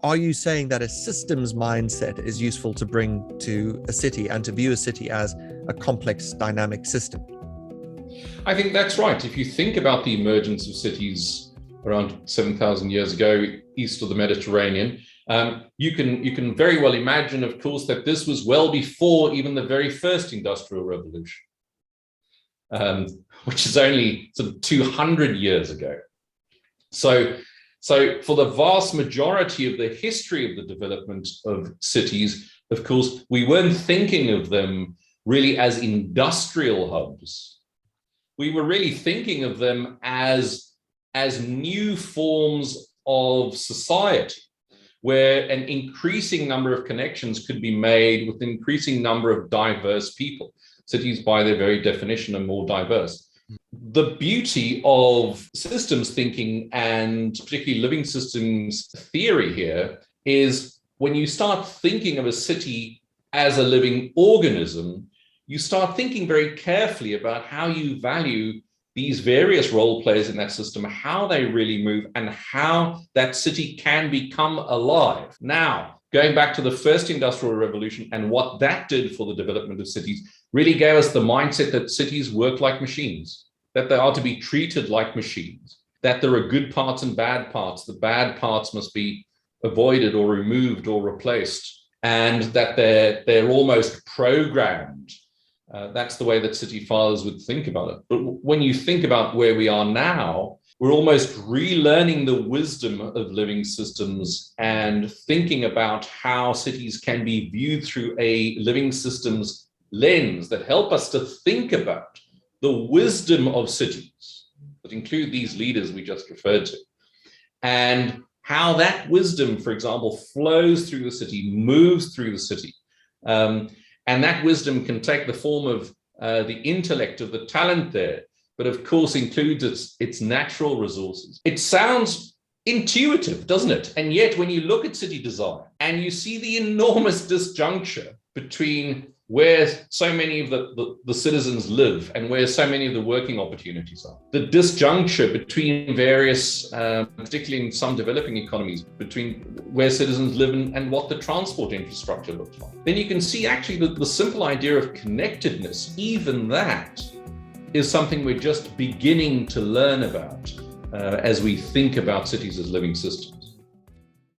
are you saying that a systems mindset is useful to bring to a city and to view a city as a complex, dynamic system? I think that's right. If you think about the emergence of cities around 7,000 years ago, east of the Mediterranean, you can very well imagine, of course, that this was well before even the very first industrial revolution, which is only sort of 200 years ago. So for the vast majority of the history of the development of cities, of course, we weren't thinking of them really as industrial hubs. We were really thinking of them as new forms of society, where an increasing number of connections could be made with an increasing number of diverse people. Cities, by their very definition, are more diverse. The beauty of systems thinking, and particularly living systems theory here, is when you start thinking of a city as a living organism, you start thinking very carefully about how you value these various role players in that system, how they really move, and how that city can become alive. Now, going back to the first industrial revolution and what that did for the development of cities, really gave us the mindset that cities work like machines, that they are to be treated like machines, that there are good parts and bad parts. The bad parts must be avoided or removed or replaced, and that they're almost programmed. That's the way that city fathers would think about it. But when you think about where we are now, we're almost relearning the wisdom of living systems and thinking about how cities can be viewed through a living systems lens that help us to think about the wisdom of cities that include these leaders we just referred to, and how that wisdom, for example, flows through the city, moves through the city. And that wisdom can take the form of the intellect, of the talent there, but of course includes its natural resources. It sounds intuitive, doesn't it? And yet when you look at city design and you see the enormous disjuncture between where so many of the citizens live and where so many of the working opportunities are, the disjuncture between various, particularly in some developing economies, between where citizens live and what the transport infrastructure looks like, then you can see actually the simple idea of connectedness, even that is something we're just beginning to learn about as we think about cities as living systems.